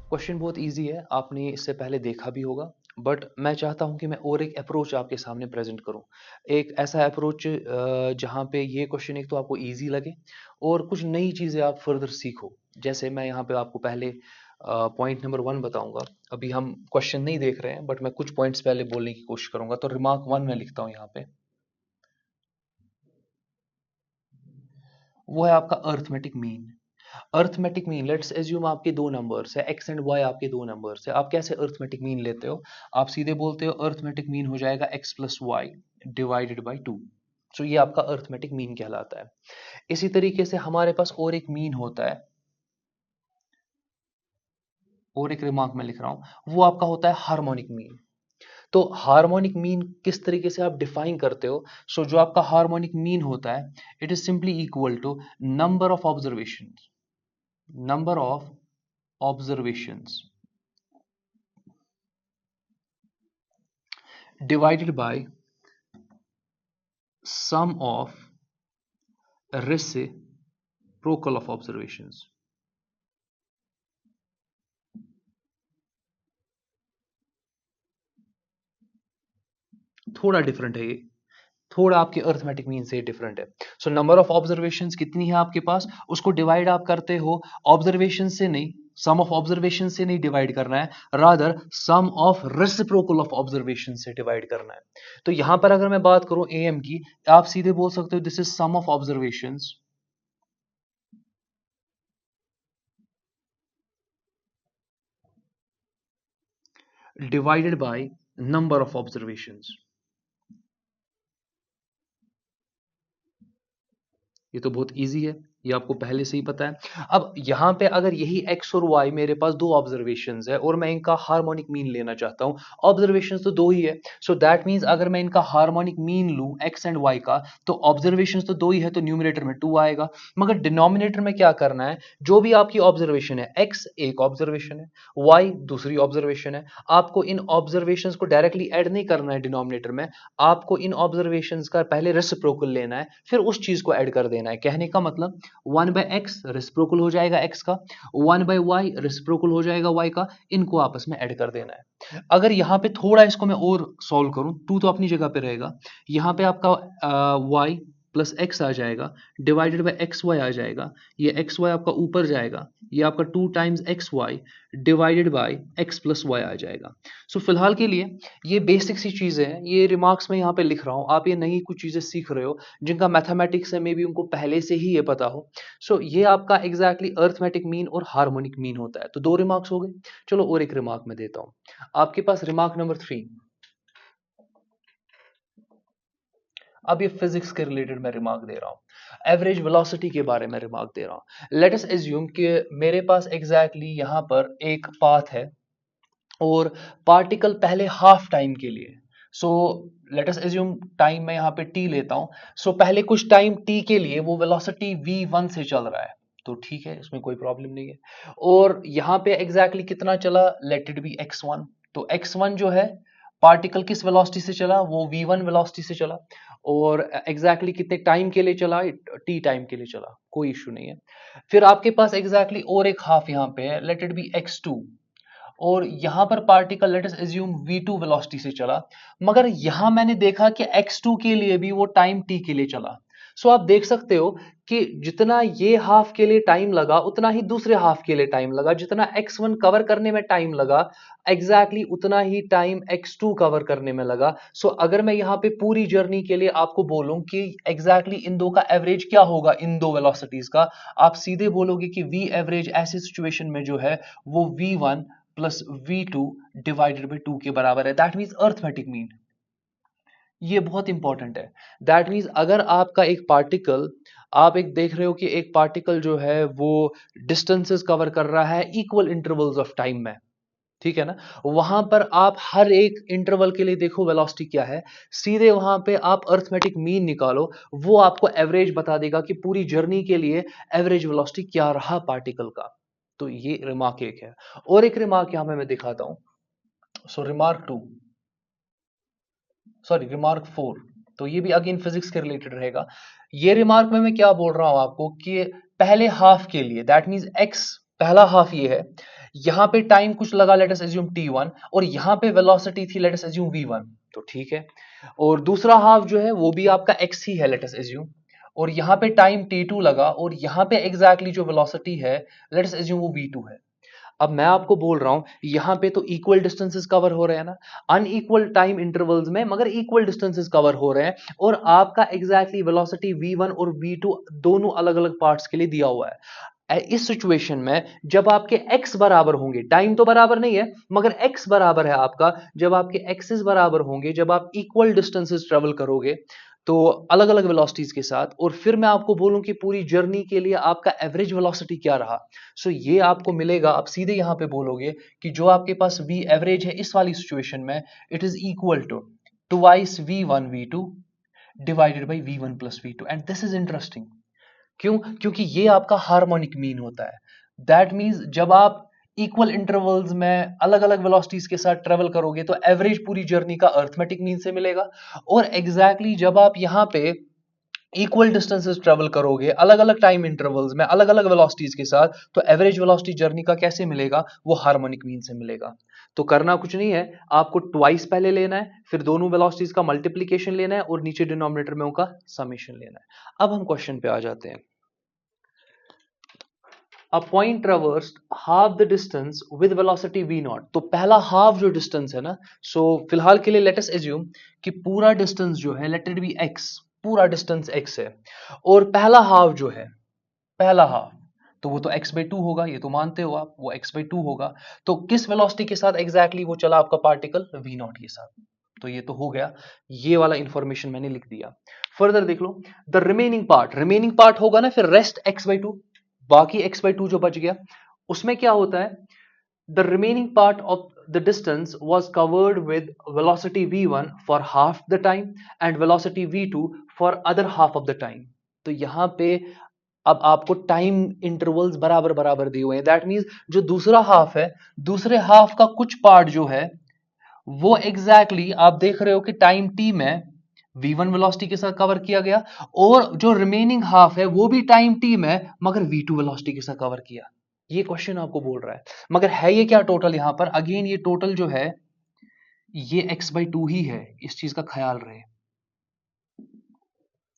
Question बहुत easy है, आपने इससे पहले देखा भी होगा, बट मैं चाहता हूं कि मैं और एक अप्रोच आपके सामने प्रेजेंट करूं। एक ऐसा अप्रोच जहां पे ये क्वेश्चन एक तो आपको इजी लगे और कुछ नई चीज़ें आप फर्दर सीखो। जैसे मैं यहाँ पे आपको पहले पॉइंट नंबर 1 बताऊंगा। अभी हम क्वेश्चन नहीं देख रहे हैं, बट मैं कुछ पॉइंट्स पहले बोलने की कोशिश करूंगा। तो रिमार्क 1 में लिखता हूँ यहाँ पे, वो है आपका arithmetic mean. Arithmetic mean, let's assume आपके दो नंबर्स है, एक्स एंड वाई आपके दो नंबर्स है। आप कैसे अर्थमेटिक मीन लेते हो? आप सीधे बोलते हो अर्थमेटिक मीन हो जाएगा x plus y divided by 2। तो ये आपका अर्थमेटिक मीन कहलाता है। इसी तरीके से हमारे पास और एक मीन होता है, और एक रिमार्क में लिख रहा हूं, वो आपका होता है हार्मोनिक मीन। तो हार्मोनिक मीन किस तरीके से आप डिफाइन करते हो? सो जो आपका हार्मोनिक मीन होता है, it is simply equal to number of observations, number of observations divided by sum of reciprocal of observations। थोड़ा डिफरेंट है ये, थोड़ा आपके अर्थमेटिक मीन से डिफरेंट है। सो नंबर ऑफ ऑब्जर्वेशंस कितनी है आपके पास, उसको डिवाइड आप करते हो ऑब्जर्वेशन से नहीं, सम ऑफ ऑब्जर्वेशन से नहीं डिवाइड करना है, rather sum of reciprocal of observation से डिवाइड करना है। तो यहां पर अगर मैं बात करूं एम की, आप सीधे बोल सकते हो this is sum of observations divided by number of observations। ये तो बहुत इजी है, ये आपको पहले से ही पता है। अब यहाँ पे अगर यही x और y मेरे पास दो ऑब्जर्वेशंस है और मैं इनका हार्मोनिक मीन लेना चाहता हूँ, ऑब्जर्वेशंस तो दो ही है, सो दैट मींस अगर मैं इनका हार्मोनिक मीन लूँ x एंड y का, तो ऑब्जर्वेशंस तो दो ही है, तो न्यूमरेटर में 2 आएगा। मगर डिनोमिनेटर में क्या करना है, जो भी आपकी ऑब्जर्वेशन है, x एक ऑब्जर्वेशन है, y दूसरी ऑब्जर्वेशन है, आपको इन ऑब्जर्वेशंस को डायरेक्टली ऐड नहीं करना है डिनोमिनेटर में, आपको इन ऑब्जर्वेशंस का पहले रेसिप्रोकल लेना है, फिर उस चीज को ऐड कर देना है। कहने का मतलब 1/x रेसिप्रोकल हो जाएगा x का, 1/y रेसिप्रोकल हो जाएगा y का, इनको आपस में ऐड कर देना है। अगर यहाँ पे थोड़ा इसको मैं और सॉल्व करूं, 2 तो अपनी जगह पे रहेगा, यहाँ पे आपका y प्लस एक्स आ जाएगा, डिवाइडेड बाई एक्स वाई आ जाएगा, ये एक्स वाई आपका ऊपर जाएगा, ये आपका 2 times X Y divided by X plus Y आ जाएगा। सो फिलहाल के लिए ये बेसिक सी चीज़ें हैं, ये रिमार्क्स में यहाँ पे लिख रहा हूँ, आप ये नई कुछ चीज़ें सीख रहे हो जिनका मैथमेटिक्स है, मे बी उनको पहले से ही ये पता हो। सो ये आपका एग्जैक्टली अर्थमेटिक मीन और हार्मोनिक मीन होता है। तो 2 रिमार्क्स हो गए। चलो और एक रिमार्क मैं देता हूँ आपके पास, रिमार्क नंबर 3। अब ये फिजिक्स के रिलेटेड मैं रिमार्क दे रहा हूँ, एवरेज वेलोसिटी के बारे में रिमार्क दे रहा हूँ। लेट अस एज्यूम कि मेरे पास एग्जैक्टली यहाँ पर एक पाथ है और पार्टिकल पहले हाफ टाइम के लिए, so let us assume time मैं यहाँ पे t लेता हूँ। सो पहले कुछ टाइम t के लिए वो वेलोसिटी v1 से चल रहा है, तो ठीक है, इसमें कोई प्रॉब्लम नहीं है। और यहाँ पे एग्जैक्टली कितना चला, लेट इट बी x1। तो x1 जो है, पार्टिकल किस वेलोसिटी से चला, वो v1 वेलोसिटी से चला, और एग्जैक्टली कितने टाइम के लिए चला, t टाइम के लिए चला, कोई इशू नहीं है। फिर आपके पास एग्जैक्टली और एक हाफ यहाँ पे है, लेट इट बी x2, और यहां पर particle let us assume v2 velocity से चला, मगर यहां मैंने देखा कि x2 के लिए भी वो टाइम t के लिए चला। सो आप देख सकते हो कि जितना ये हाफ के लिए टाइम लगा, उतना ही दूसरे हाफ के लिए टाइम लगा, जितना x1 कवर करने में टाइम लगा, एग्जैक्टली उतना ही टाइम x2 कवर करने में लगा। सो अगर मैं यहाँ पे पूरी जर्नी के लिए आपको बोलूं कि एग्जैक्टली इन दो का एवरेज क्या होगा, इन दो वेलोसिटीज का, आप सीधे बोलोगे कि v एवरेज ऐसी सिचुएशन में जो है वो v1 plus v2 divided by 2 के बराबर है। दैट मीन्स अर्थमेटिक मीन, ये बहुत इंपॉर्टेंट है। दैट मीन्स अगर आपका एक पार्टिकल, आप एक देख रहे हो कि एक पार्टिकल जो है वो डिस्टेंसेस कवर कर रहा है इक्वल इंटरवल्स ऑफ टाइम में, ठीक है ना, वहां पर आप हर एक इंटरवल के लिए देखो वेलोसिटी क्या है, सीधे वहां पे आप अर्थमेटिक मीन निकालो, वो आपको एवरेज बता देगा कि पूरी जर्नी के लिए एवरेज वेलोसिटी क्या रहा पार्टिकल का। तो ये रिमार्क एक है। और एक रिमार्क यहां पे मैं दिखाता हूं, सो रिमार्क 2, सॉरी रिमार्क 4, तो ये भी अगेन फिजिक्स के रिलेटेड रहेगा। ये रिमार्क में मैं क्या बोल रहा हूं आपको कि पहले हाफ के लिए, दैट मींस एक्स पहला हाफ ये है, यहां पे टाइम कुछ लगा, लेट अस अज्यूम t1, और यहां पे वेलोसिटी थी, लेट अस अज्यूम v1, तो ठीक है। और दूसरा हाफ जो है वो भी आपका x ही है, लेट अस अज्यूम, और यहां पे टाइम t2 लगा, और यहां पे एग्जैक्टली जो वेलोसिटी है, लेट अस अज्यूम वो v2 है। अब मैं आपको बोल रहा हूं यहां पे तो इक्वल डिस्टेंसेस कवर हो रहे हैं ना, अनइक्वल टाइम इंटरवल्स में, मगर इक्वल डिस्टेंसेस कवर हो रहे हैं, और आपका एग्जैक्टली वेलोसिटी v1 और v2 दोनों अलग अलग पार्ट्स के लिए दिया हुआ है। इस सिचुएशन में जब आपके x बराबर होंगे, टाइम तो बराबर नहीं है मगर x बराबर है आपका, जब आपके एक्सेस बराबर होंगे, जब आप इक्वल डिस्टेंसेस ट्रेवल करोगे तो अलग अलग वेलोसिटीज के साथ, और फिर मैं आपको बोलूं कि पूरी जर्नी के लिए आपका एवरेज वेलोसिटी क्या रहा, सो ये आपको मिलेगा, आप सीधे यहां पे बोलोगे कि जो आपके पास v एवरेज है इस वाली सिचुएशन में, it is equal to twice v1 v2 divided by v1 plus v2, and this is interesting. क्यों? क्योंकि ये आपका हार्मोनिक मीन होता है। दैट मीन्स जब आप इक्वल इंटरवल्स में अलग अलग वेलोसिटीज के साथ ट्रेवल करोगे तो एवरेज पूरी जर्नी का अर्थमेटिक मीन से मिलेगा, और एग्जैक्टली जब आप यहां पे इक्वल डिस्टेंसेस ट्रेवल करोगे अलग अलग टाइम इंटरवल्स में अलग अलग वेलोसिटीज के साथ, तो एवरेज वेलोसिटी जर्नी का कैसे मिलेगा, वो हार्मोनिक मीन से मिलेगा। तो करना कुछ नहीं है, आपको ट्वाइस पहले लेना है, फिर दोनों वेलोसिटीज का मल्टीप्लीकेशन लेना है, और नीचे डिनोमिनेटर में उनका समेशन लेना है। अब हम क्वेश्चन पे आ जाते हैं। A point traversed half the distance with velocity v naught, तो पहला हाफ जो डिस्टेंस है ना, सो फिलहाल के लिए लेट अस अज्यूम कि पूरा डिस्टेंस जो है लेट इट बी x, पूरा डिस्टेंस x है, और पहला हाफ जो है, पहला हाफ, तो वो तो x बाई टू होगा, ये तो मानते हो आप, वो x बाई टू होगा। तो किस वेलोसिटी के साथ एग्जैक्टली वो चला आपका पार्टिकल, v नॉट के साथ। तो ये तो हो गया, ये वाला इंफॉर्मेशन मैंने लिख दिया। फर्दर देख लो, द रिमेनिंग पार्ट होगा ना फिर रेस्ट x बाई टू, बाकी x बाई टू जो बच गया, उसमें क्या होता है, the remaining part of the distance was covered with velocity v1 for half the time and velocity v2 for other half of the time। तो यहां पे अब आपको टाइम इंटरवल्स बराबर बराबर दिए हुए हैं, दैट मींस जो दूसरा हाफ है, दूसरे हाफ का कुछ पार्ट जो है वो एग्जैक्टली आप देख रहे हो कि टाइम t में v1 वेलोसिटी के साथ कवर किया गया, और जो रिमेनिंग हाफ है वो भी टाइम t में मगर v2 वेलोसिटी के साथ कवर किया। ये क्वेश्चन आपको बोल रहा है, मगर है ये क्या टोटल, यहां पर अगेन ये टोटल जो है ये x बाई टू ही है, इस चीज का ख्याल रहे।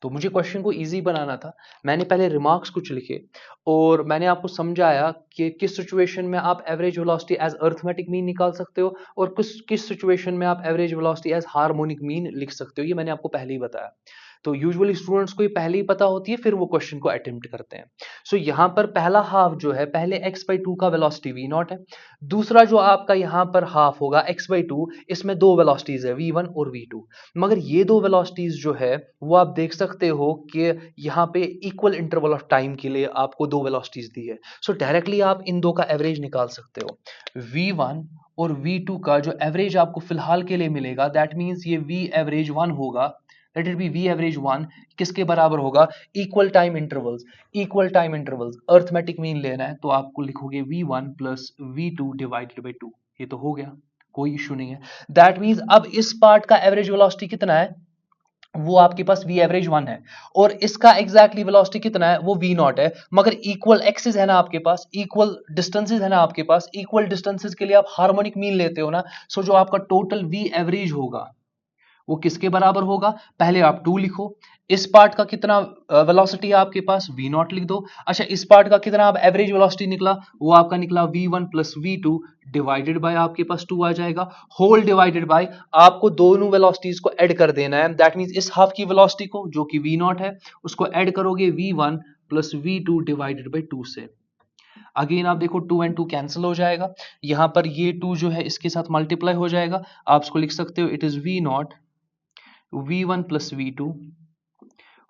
तो मुझे क्वेश्चन को इजी बनाना था, मैंने पहले रिमार्क्स कुछ लिखे, और मैंने आपको समझाया कि किस सिचुएशन में आप average velocity as arithmetic mean निकाल सकते हो, और किस सिचुएशन में आप average velocity as harmonic mean लिख सकते हो, ये मैंने आपको पहले ही बताया। तो यूजुअली स्टूडेंट्स को ये पहले ही पता होती है, फिर वो क्वेश्चन को अटेम्प्ट करते हैं। सो यहाँ पर पहला हाफ जो है, पहले x बाई टू का वेलोसिटी v नॉट है, दूसरा जो आपका यहाँ पर हाफ होगा x बाई टू, इसमें दो वेलोसिटीज है v1 और v2, मगर ये दो वेलोसिटीज जो है वो आप देख सकते हो कि यहाँ पे इक्वल इंटरवल ऑफ टाइम के लिए आपको दो वेलोसिटीज दी है। सो डायरेक्टली आप इन दो का एवरेज निकाल सकते हो, v1 और v2 का जो एवरेज आपको फिलहाल के लिए मिलेगा, दैट मीन्स ये v एवरेज 1 होगा, let it be v average 1, किसके बराबर होगा, equal time intervals arithmetic mean लेना है, तो आपको लिखोगे v1 plus v2 divided by 2, ये तो हो गया, कोई इशू नहीं है। दैट मीन्स अब इस पार्ट का एवरेज वेलोसिटी कितना है, वो आपके पास v एवरेज 1 है, और इसका एग्जैक्टली वेलोसिटी कितना है, वो v नॉट है, मगर इक्वल एक्सिस है ना आपके पास, इक्वल डिस्टेंसेस है ना आपके पास, इक्वल डिस्टेंसेस के लिए आप हार्मोनिक मीन लेते हो ना, सो जो आपका टोटल v एवरेज होगा वो किसके बराबर होगा, पहले आप 2 लिखो, इस पार्ट का कितना वेलोसिटी है आपके पास, v नॉट लिख दो। अच्छा, इस पार्ट का कितना आप एवरेज वेलोसिटी निकला, वो आपका निकला v1 plus v2 divided by आपके पास 2 आ जाएगा, होल डिवाइडेड बाय, आपको दोनों वेलोसिटीज को ऐड कर देना है, दैट मींस इस हाफ की वेलोसिटी को जो कि v नॉट है उसको ऐड करोगे v1 plus v2 divided by 2 से। अगेन आप देखो 2 एंड 2 कैंसिल हो जाएगा, यहां पर ये 2 जो है इसके साथ मल्टीप्लाई हो जाएगा, आप इसको लिख सकते हो it is v naught v1 plus v2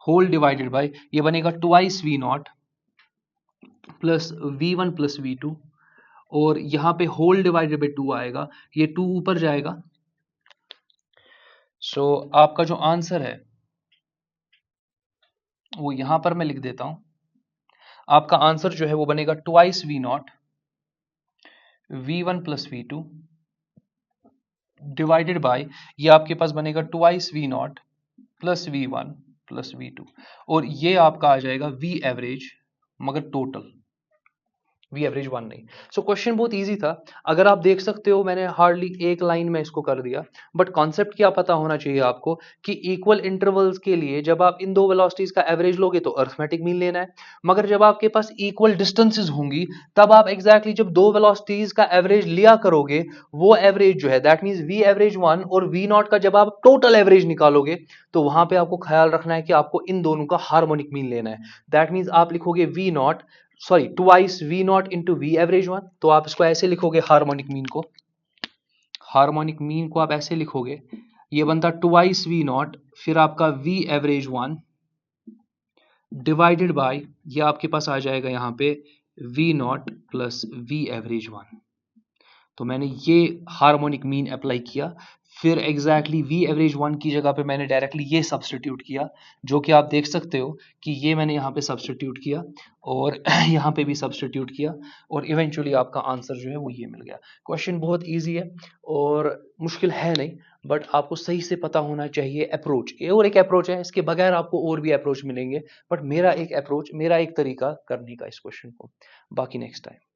whole divided by, ये बनेगा twice v naught plus v1 plus v2, और यहां पे होल डिवाइडेड बाय 2 आएगा, ये 2 ऊपर जाएगा। सो आपका जो आंसर है वो यहां पर मैं लिख देता हूं, आपका आंसर जो है वो बनेगा twice v naught v1 plus v2 divided by, ये आपके पास बनेगा twice v naught plus v1 plus v2, और ये आपका आ जाएगा v एवरेज मगर टोटल, वी एवरेज 1 नहीं। सो क्वेश्चन बहुत इजी था, अगर आप देख सकते हो मैंने हार्डली एक लाइन में इसको कर दिया, बट कॉन्सेप्ट क्या पता होना चाहिए आपको कि इक्वल इंटरवल्स के लिए जब आप इन दो वेलोसिटीज का एवरेज लोगे तो अरिथमेटिक मीन लेना है, मगर जब आपके पास इक्वल डिस्टेंसेस होंगी तब आप एग्जैक्टली जब दो वेलोसिटीज का एवरेज लिया करोगे, वो एवरेज जो है दैट मींस वी एवरेज 1 और वी नॉट का जब आप टोटल एवरेज निकालोगे तो वहां पे आपको ख्याल रखना है कि आपको इन दोनों का हार्मोनिक मीन लेना है। दैट मींस आप लिखोगे v naught sorry twice v naught into v average 1, तो आप इसको ऐसे लिखोगे हार्मोनिक मीन को आप ऐसे लिखोगे, ये बनता ट्वाइस वी नॉट, फिर आपका वी एवरेज 1 डिवाइडेड बाय, ये आपके पास आ जाएगा यहाँ पे v naught plus v average 1। तो मैंने ये हार्मोनिक मीन अप्लाई किया, फिर एग्जैक्टली वी एवरेज 1 की जगह पे मैंने डायरेक्टली ये सब्स्टिट्यूट किया, जो कि आप देख सकते हो कि ये मैंने यहाँ पे सब्स्टिट्यूट किया और यहाँ पे भी सब्स्टिट्यूट किया, और इवेंचुअली आपका आंसर जो है वो ये मिल गया। क्वेश्चन बहुत ईजी है और मुश्किल है नहीं, बट आपको सही से पता होना चाहिए अप्रोच। ये और एक अप्रोच है, इसके बगैर आपको और भी अप्रोच मिलेंगे, बट मेरा एक अप्रोच, मेरा एक तरीका करने का इस क्वेश्चन को। बाकी नेक्स्ट टाइम।